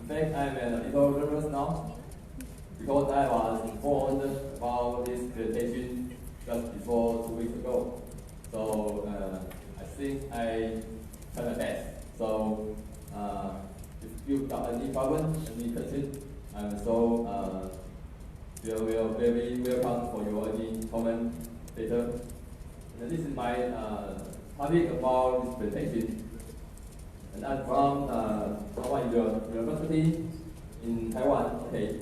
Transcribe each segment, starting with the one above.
In fact, I'm a little nervous now because I was informed about this presentation just before 2 weeks ago. So I think I tried my best. So if you've got any problem, any question, I'm so very welcome for your any comment later. And this is my topic about this presentation. And I'm from Taiwan University in Taiwan. Okay,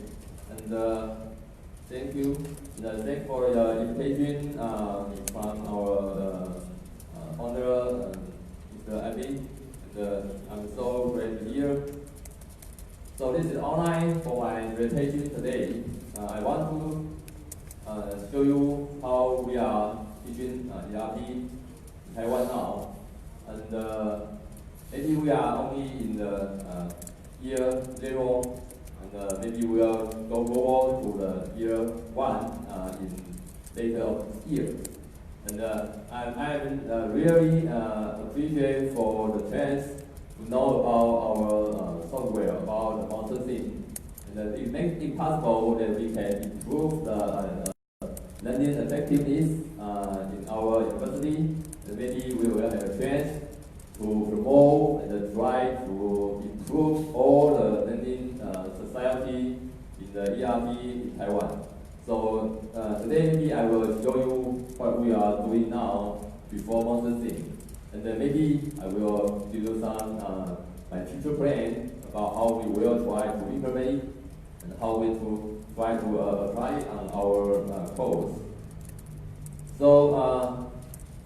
and thank you. Thanks for the invitation from our founder, Mr. Abby. I'm so glad to be here. So this is online for my presentation today. I want to show you how we are teaching ERP in Taiwan now. And maybe we are only in the year 0, and maybe we will go forward to the year 1 in later of this year. And I'm really appreciate for the chance to know about our software, about the monster thing. And it makes it possible that we can improve the learning effectiveness in our university. And maybe we will have a chance to promote and try to improve all the learning society in the ERP in Taiwan. So today maybe I will show you what we are doing now before monster thing. And then maybe I will give you some my future plan about how we will try to implement and how we to try to apply on our course. So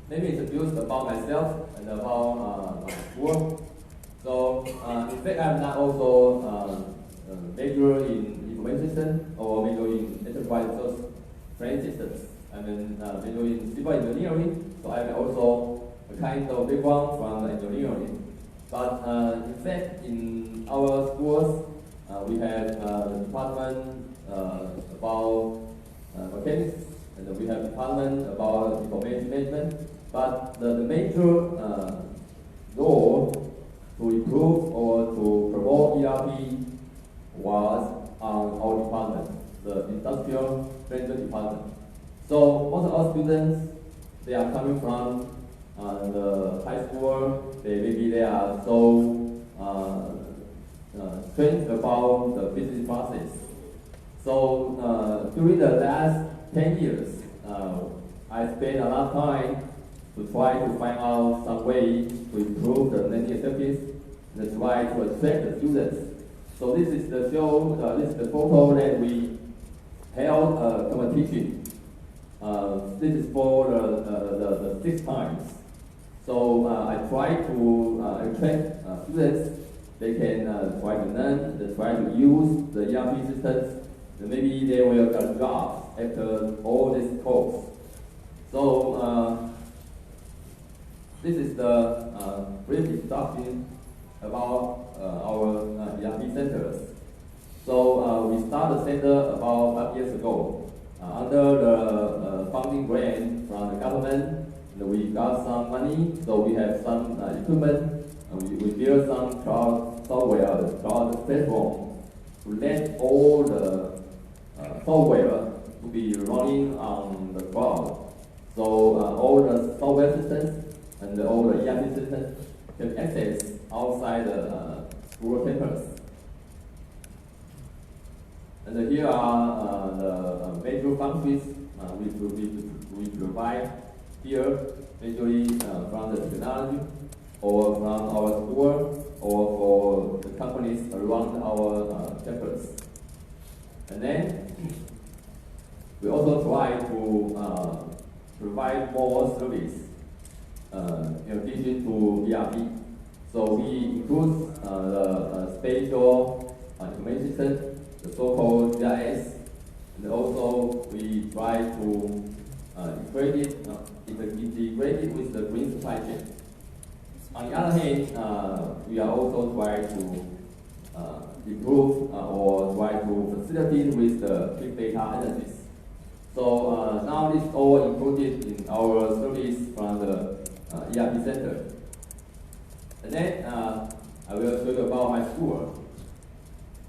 let me introduce about myself and about my school. So in fact, I'm not also major in information system or major in enterprise resource planning systems. I'm major in civil engineering, so I'm also a kind of background from engineering. But in fact, in our schools, we have the department about mechanics, and we have department about information management. But the major goal to improve or to promote ERP was on our department, the industrial management department. So most of our students, they are coming from the high school. Maybe they are so trained about the business process. So during the last 10 years, I spent a lot of time to try to find out some way to improve the learning effectiveness and try to attract the students. So this is the show, this is the photo that we held a competition. This is for the 6 times. So I try to attract students. They can try to learn, they try to use the ERP systems, and maybe they will get jobs after all this course. So this is the brief introduction about our ERP centers. So we started the center about 5 years ago under the funding grant from the government. And we got some money, so we have some equipment. We built some cloud software, cloud platform, to let all the software to be running on the cloud. So all the software systems and all the ERP systems can access outside the school campus. And here are the major functions we provide here, majorly from the technology, or from our school, or for the companies around our campus. And then we also try to provide more service in addition to ERP. So we include the spatial information system, the so-called GIS, and also we try to integrate it with the green supply chain. On the other hand, we are also trying to improve or try to facilitate with the big data analysis. So now this is all included in our service from the ERP center. And then I will show you about my school.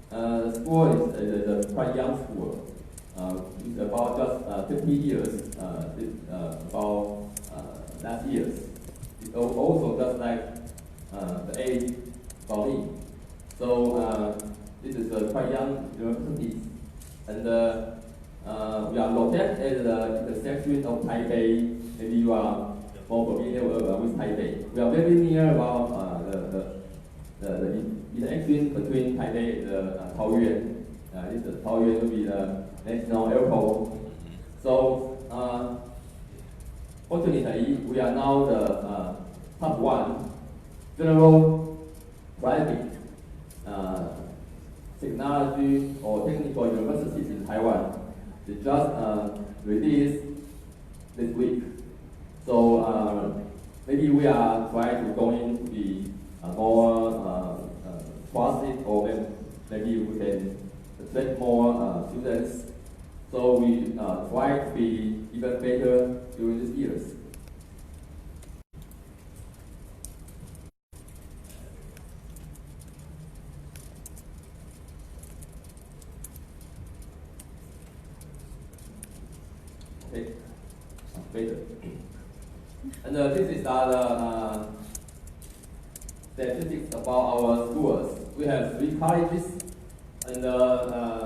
The school is a quite young school. It's about just 50 years. About last years. It's also just like the age for me. So this is a quite young university, and we are located at the intersection of Taipei. Maybe you are more familiar with Taipei. We are very near about the interaction between Taipei and Taoyuan. This Taoyuan will be the national airport. So fortunately, we are now the top one general private technology or technical universities in Taiwan. They just released this week. So maybe we are trying to going to be more trusted, or maybe we can attract more students. So we try to be even better during these years. Okay, better. And this is the statistics about our schools. We have 3 colleges, and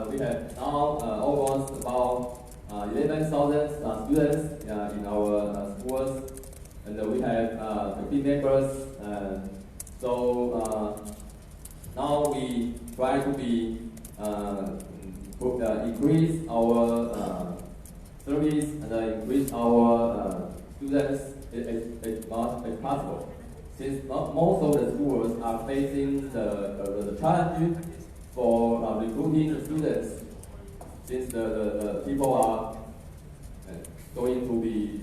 we have now almost about 11,000 students in our schools, and we have 15 members. So now we try to be increase our service and increase our students as much as possible. Since most of the schools are facing the challenge for recruiting the students, since the people are going to be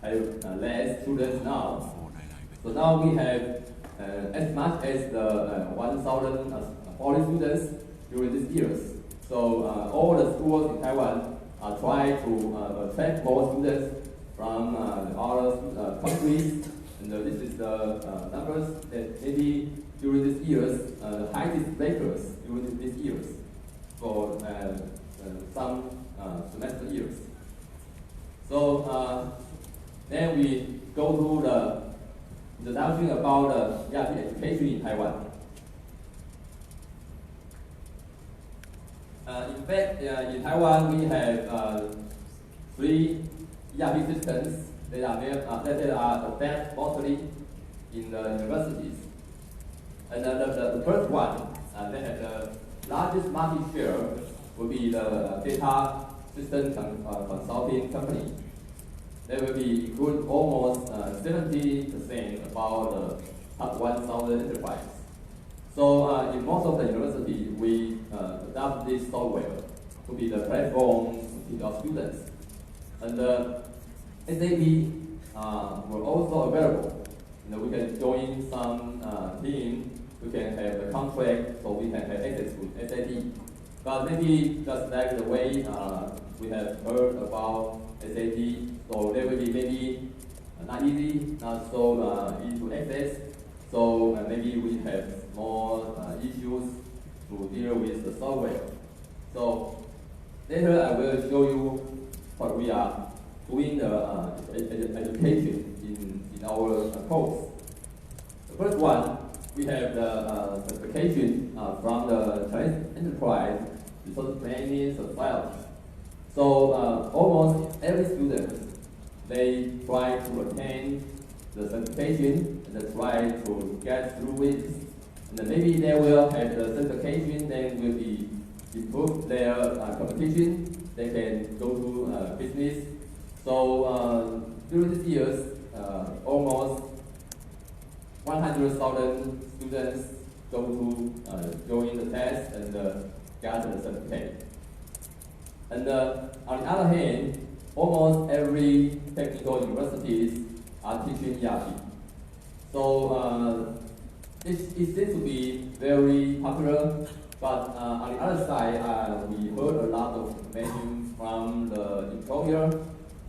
have less students now. So now we have as much as the 1,040 students during these years. So all the schools in Taiwan are trying to attract more students from other countries. And this is the numbers that maybe during these years, the highest breakers during these years for some semester years. So then we go to the introduction about the ERP education in Taiwan. In fact, in Taiwan we have 3 ERP systems that are advanced mostly in the universities. And the first one that has the largest market share will be the data system consulting company. They will be include almost 70% about the top 1,000 enterprise. So in most of the university, we adopt this software to be the platform to teach our students. And SAP were also available. We can join some team. We can have the contract, so we can have access to SAP. But maybe just like the way we have heard about SAP, so there will be maybe not easy, not so easy to access. So maybe we have more issues to deal with the software. So later I will show you what we are doing the education in our course. The first one, we have the certification from the Chinese Enterprise Resource Planning Society. So almost every student, they try to attain the certification and they try to get through with it. And then maybe they will have the certification, then will be improve their competition. They can go to business. So during these years, almost 100,000 students go to join the test and get the certificate. And on the other hand, almost every technical universities are teaching ERP. So it seems to be very popular, but on the other side, we heard a lot of mentions from the employer,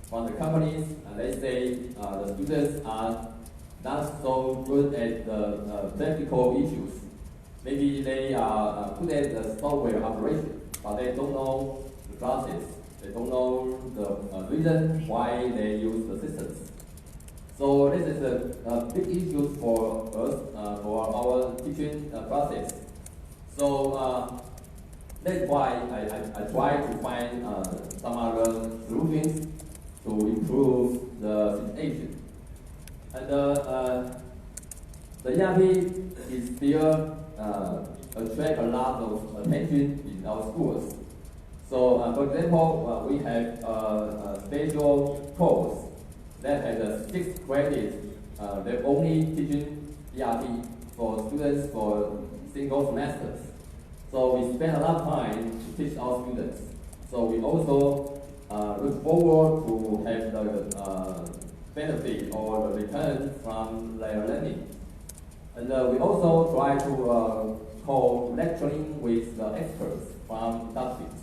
from the companies, and they say the students are not so good at the technical issues. maybe they are good at the software operation, but they don't know the process. They don't know the reason why they use the systems. So this is a big issue for us, for our teaching process. So that's why I try to find some other solutions to improve the situation. And the ERP is still attract a lot of attention in our schools. So, for example, we have a special course that has 6 credits. They're only teaching ERP for students for single semesters. So we spend a lot of time to teach our students. So we also look forward to have the benefit or the return from their learning. And we also try to co-lecturing with the experts from industries.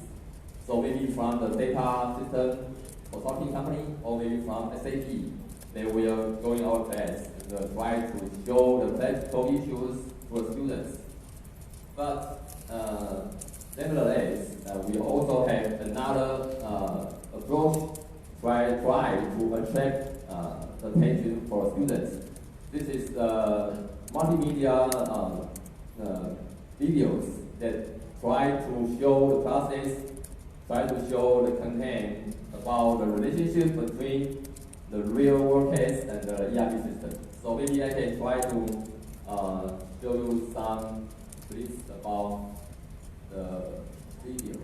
So maybe from the data system consulting company or maybe from SAP. They will go in our class and try to show the practical issues to the students. But nevertheless, we also have another approach, try to attract the attention for students. This is multimedia videos that try to show the process, try to show the content about the relationship between the real world case and the ERP system. So maybe I can try to show you some clips about the videos.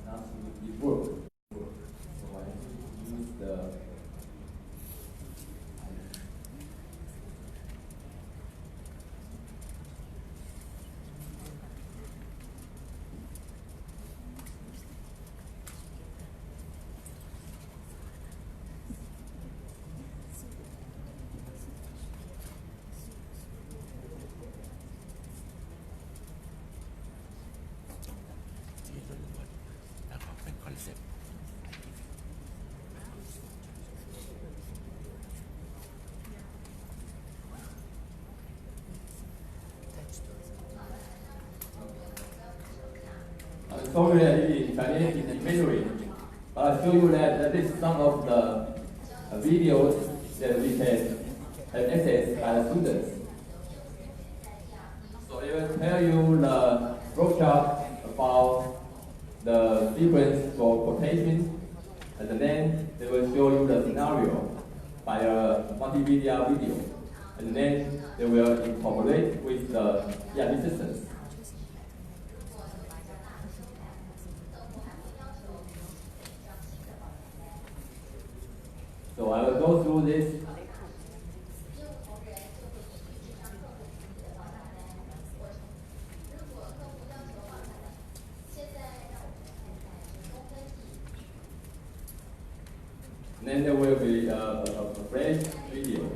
Not it work. So I use the sorry, in Chinese in Mandarin, but I'll show you that this is some of the videos that we can have access by the students. So they will tell you the brochure about the sequence for quotation, and then they will show you the scenario by a multimedia video, and then they will incorporate with the ERP systems. So I will go through this. And then there will be a fresh video.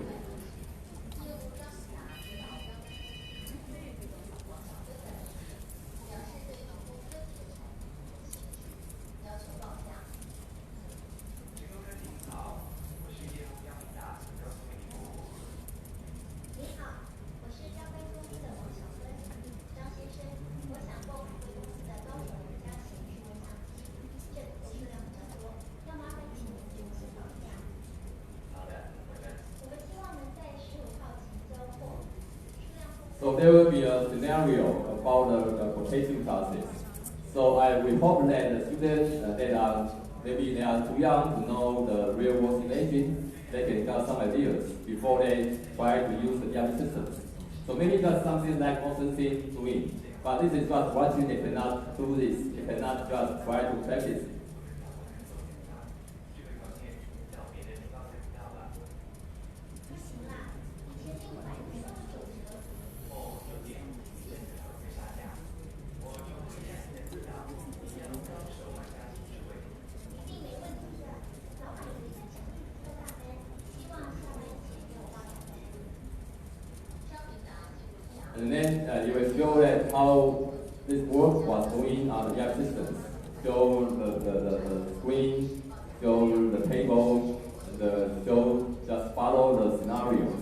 So there will be a scenario about the quotation process. So we hope that the students maybe they are too young to know the real world situation, they can get some ideas before they try to use the ERP systems. So maybe just something like Constantine doing, but this is just watching. They cannot do this. They cannot just try to practice. And then you will show that how this work was doing on the ERP systems. show the screen, show the table, and show just follow the scenarios.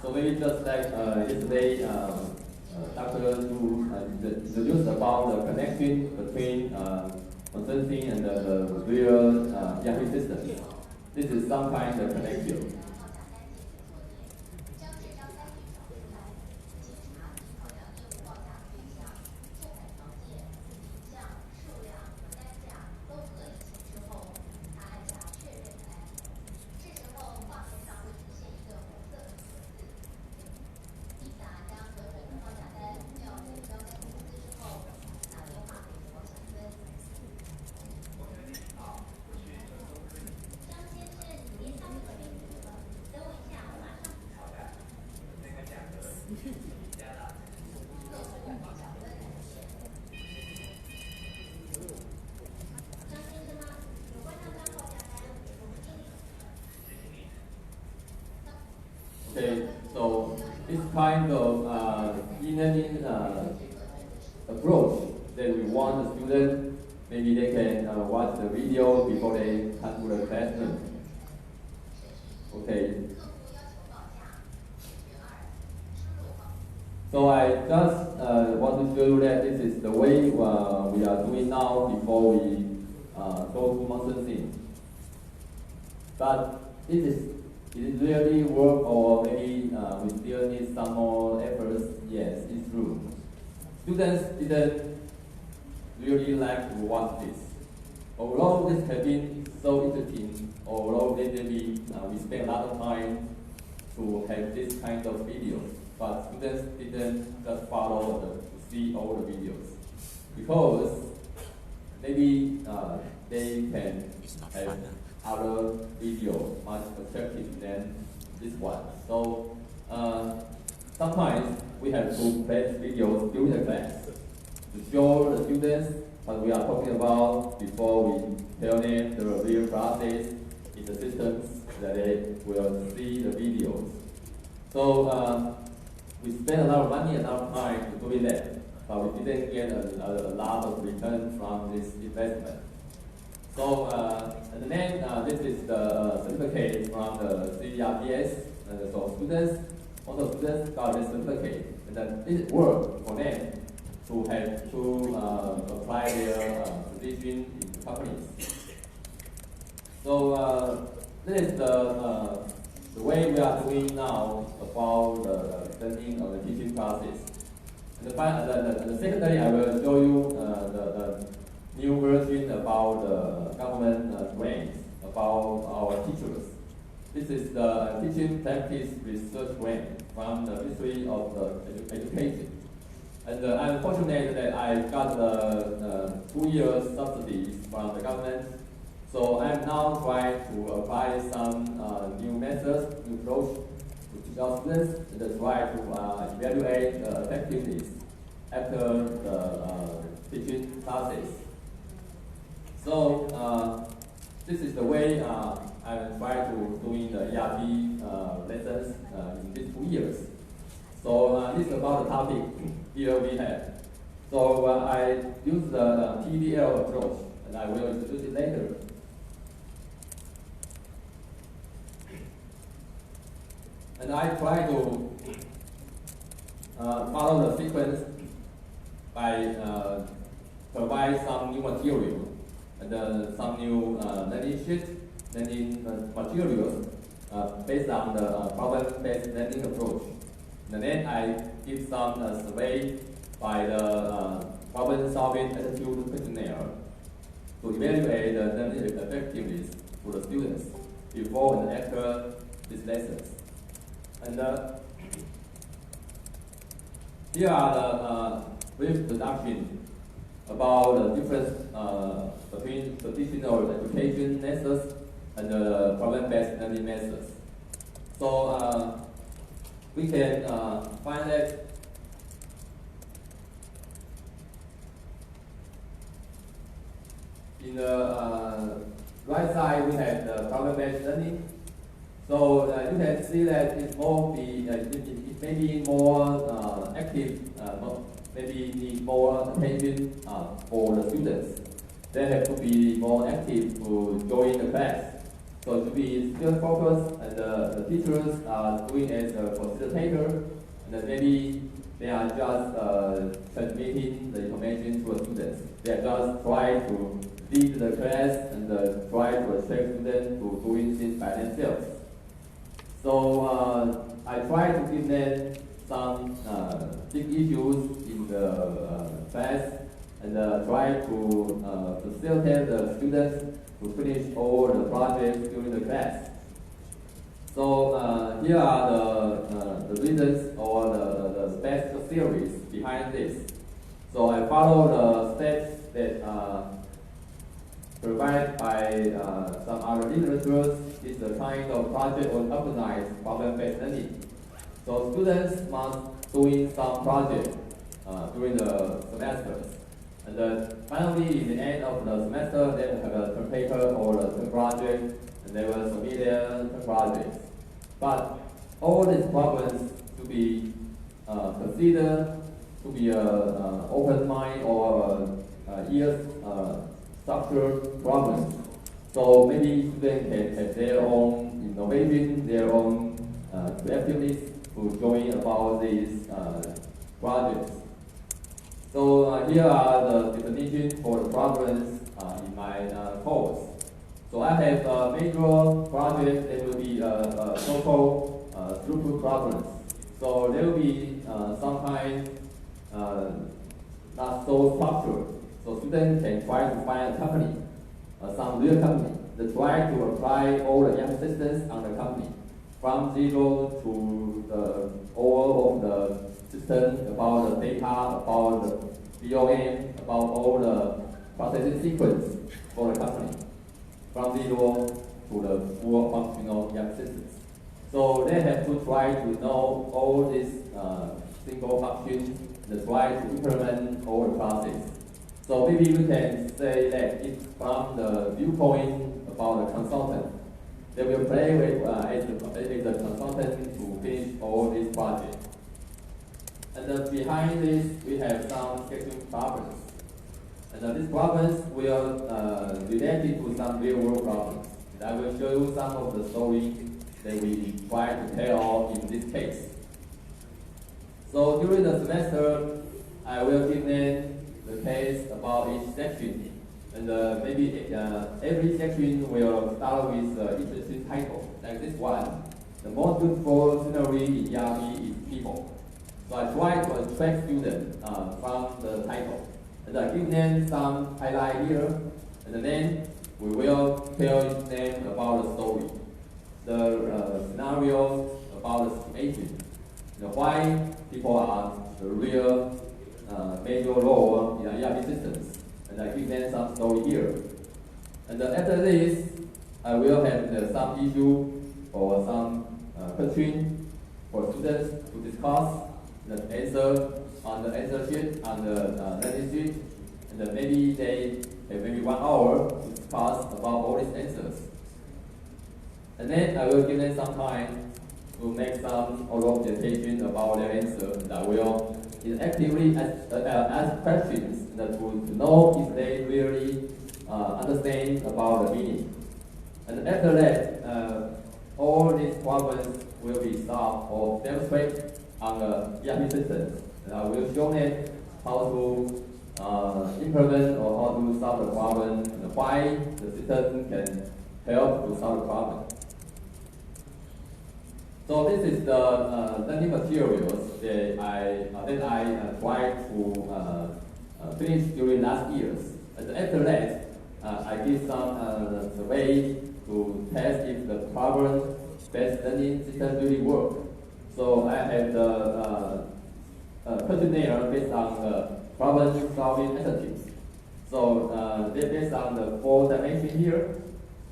So maybe just like yesterday, Dr. Lu introduced about the connection between consulting and the real ERP system. This is some kind of connection. Okay, so this kind of e-learning approach that we want the student, maybe they can watch the video before they come to the classroom. Okay. So I just want to show you that this is the way we are doing now before we go to motion scene. But is it really work, or maybe we still need some more efforts? Yes, it's true. Students didn't really like to watch this. Although this has been so interesting, although lately we spend a lot of time to have this kind of videos, but students didn't just follow to see all the videos, because maybe they can have other video much attractive than this one. So sometimes we have to play videos during the class to show the students what we are talking about before we tell them the real process in the systems that they will see the videos. So we spend a lot of money and a lot of time to doing that, but we didn't get a lot of return from this investment. So, and then this is the certificate from the CERPS. So students, all the students got this certificate, and then it worked for them to have to apply their position in companies. So this is the way we are doing now about the learning of the teaching process. And the secondary, I will show you the new version about the government grants about our teachers. This is the teaching practice research grant from the Ministry of Education. And I'm fortunate that I got the 2-year subsidies from the government. So I'm now trying to apply some new methods, new approach to teach our students, and try to evaluate the effectiveness after the teaching process. So this is the way I try to doing the ERP lessons in these 2 years. So this is about the topic here we have. So I use the PBL approach, and I will introduce it later. And I try to follow the sequence by provide some new material and some new learning sheets, learning materials based on the problem-based learning approach. And then I give some survey by the problem-solving attitude questionnaire to evaluate the learning effectiveness for the students before and after these lessons. And here are the brief introduction about the difference between traditional education methods and the problem-based learning methods. So we can find that in the right side we have the problem-based learning. So you can see that it may be more active, maybe need more attention for the students. They have to be more active to join the class. So to be student focused, and the teachers are doing as a facilitator, and maybe they are just transmitting the information to the students. They are just trying to lead the class and try to attract students to doing things by themselves. So I try to give them some big issues in the class, and try to facilitate the students to finish all the projects during the class. So here are the reasons or the special theories behind this. So I follow the steps that provided by some other literatures. It's a kind of project or organized problem-based learning. So students must doing some project during the semesters. And then finally, in the end of the semester, they will have a term paper or a term project, and they will submit their term projects. But all these problems to be considered to be an open mind or ear structured problems. So maybe students can have their own innovation, their own creativeness to join about these projects. So here are the definitions for the problems in my course. So I have a major project that will be so-called throughput problems. So there will be some kind not so structured. So students can try to find a company, some real company, that try to apply all the ERP systems on the company, from zero to all of the system, about the data, about the BOM, about all the processing sequence for the company, from zero to the full functional ERP systems. So they have to try to know all these single functions and try to implement all the process. So maybe we can say that it's from the viewpoint about the consultant. They will play with as a consultant to finish all these projects. And behind this, we have some scheduling problems. And these problems will related to some real-world problems. And I will show you some of the stories that we try to tell in this case. So during the semester, I will give them the case about each section. And maybe every section will start with interesting title, like this one. The most beautiful scenery in ERP is people. So I try to attract students from the title. And I give them some highlight here, and then we will tell them about the story, the scenarios about the situation, why people are the real major role in ERP systems. And I give them some story here. And after this, I will have some issue or some question for students to discuss the answer on the answer sheet, on the learning sheet, and then maybe they have maybe 1 hour to discuss about all these answers. And then I will give them some time to make some oral presentation about their answer, and I will actively ask questions to know if they really understand about the meaning. And after that, all these problems will be solved or demonstrated on the ERP systems. And I will show them how to implement or how to solve the problem and why the system can help to solve the problem. So this is the learning materials that I tried to finish during last years. And after that, I did some survey to test if the problem-based learning system really work. So I have the questionnaire based on the problem-solving attitudes. So based on the 4 dimensions here,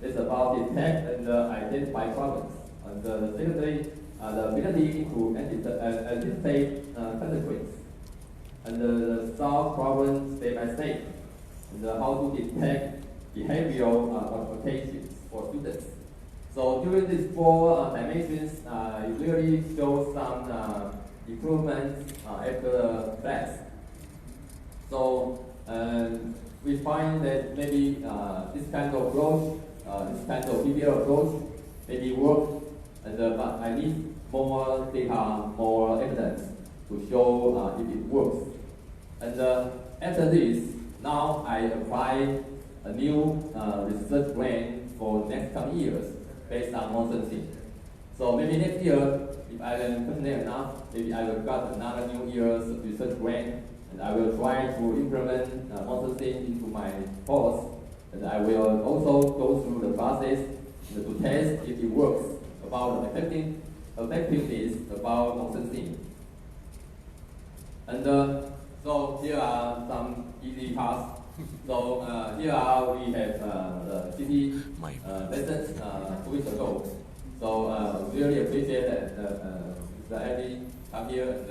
it's about detect and identify problems. And secondly, the ability to anticipate consequences, and solve problems step by step, and how to detect behavioral modifications for students. So during these 4 dimensions, it really shows some improvements after the class. So we find that maybe this kind of approach, this kind of PBL approach maybe works, but I need more data, more evidence to show if it works. And after this, now I apply a new research grant for next coming years based on motion scene. So maybe next year, if I am confident enough, maybe I will get another new year's research grant, and I will try to implement motion scene into my course. And I will also go through the process to test if it works about the effectiveness about motion scene. And so here are some easy parts. So here we have the city lessons 2 weeks ago. So really appreciate that Abby come here and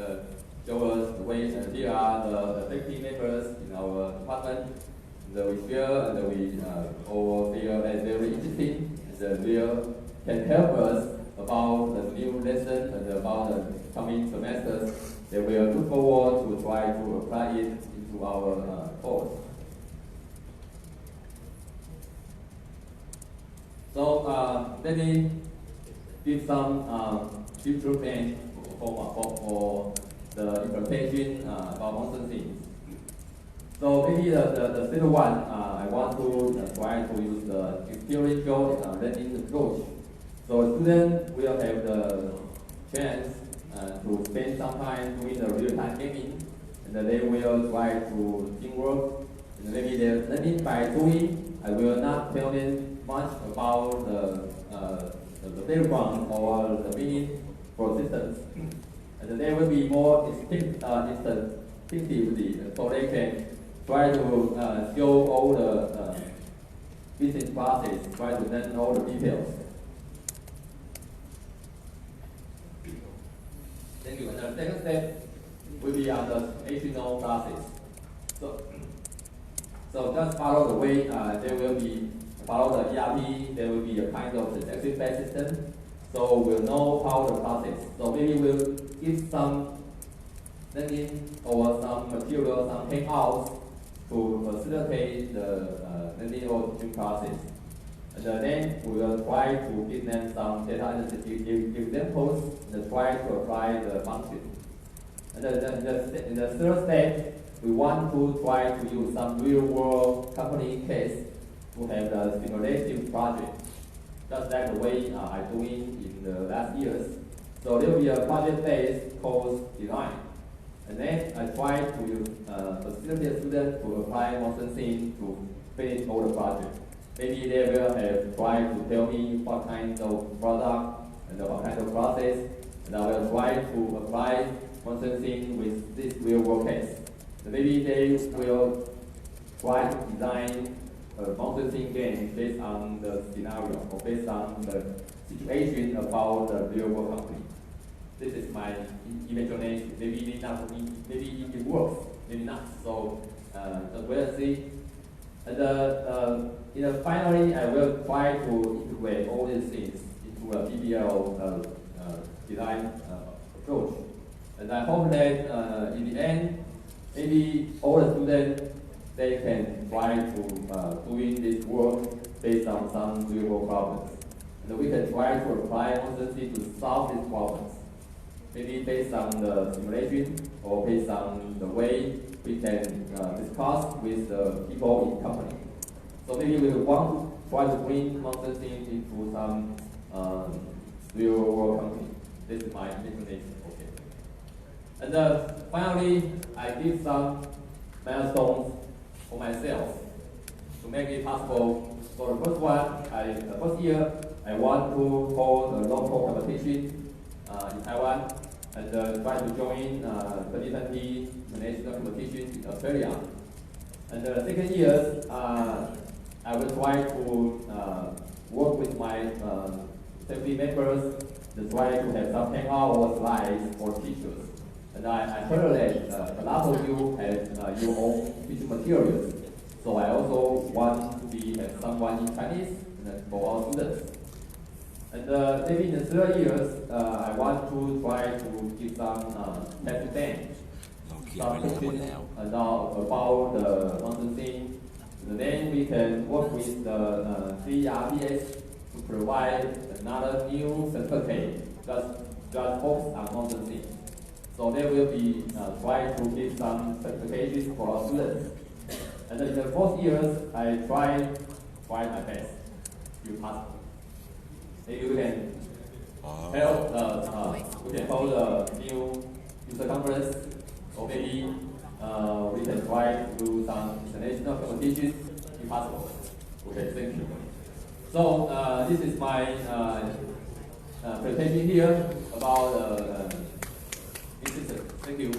show us the way. And here are the faculty members in our department. We share and we all feel as very interesting and will can help us about the new lesson and about the coming semesters. They will look forward to try to apply it into our course. So let me give some future plans for the implementation about motion scenes. So maybe the second one, I want to try to use the experiential learning approach. So students will have the chance to spend some time doing the real-time gaming, and then they will try to teamwork. And maybe they're learning by doing. I will not tell them much about the background or the meaning for systems. And they will be more instinctively, so they can try to show all the business process, try to learn all the details. Thank you. And the second step will be on the educational process. So just follow the way there will be follow the ERP. There will be a kind of successive-based system. So we'll know how the process. So maybe we'll give some learning or some material, some handouts to facilitate the learning or teaching process. And then we will try to give them some data analysis examples and try to apply the function. And in the third step, we want to try to use some real-world company case to have the simulative project, just like the way I'm doing in the last years. So there will be a project-based course design. And then I try to facilitate students to apply motion scene to finish all the project. Maybe they will have tried to tell me what kind of product and what kind of process, and I will try to apply motion scene with this real-world case. So maybe they will try to design a motion scene game based on the scenario or based on the situation about the real-world company. This is my imagination. Maybe it works, maybe not. So just wait and see. And finally, I will try to integrate all these things into a PBL design approach. And I hope that in the end, maybe all the students, they can try to doing this work based on some real-world problems. And we can try to apply motion scene to solve these problems. Maybe based on the simulation or based on the way we can discuss with the people in company. So maybe we want to try to bring motion scene into some real-world company. This is my imagination. Okay. And finally, I give some milestones for myself to make it possible. So the first one, the first year, I want to hold a local competition in Taiwan and try to join 2020 international competition in Australia. And the second year, I will try to work with my faculty members to try to have some hangout or slides for teachers. And I heard that a lot of you have your own teaching materials. So I also want to we have someone in Chinese for our students. And maybe in the 3 years, I want to try to give some test bench, some questions about the mountain scene. And then we can work with the CRPS to provide another new certificate just focus on mountain scene. So there will be try to give some certifications for our students. And in the 4th years, I try my best to pass. Maybe we can help, we can hold a new user conference, or maybe we can try to do some international competitions if possible. Okay, thank you. So this is my presentation here about the system. Thank you.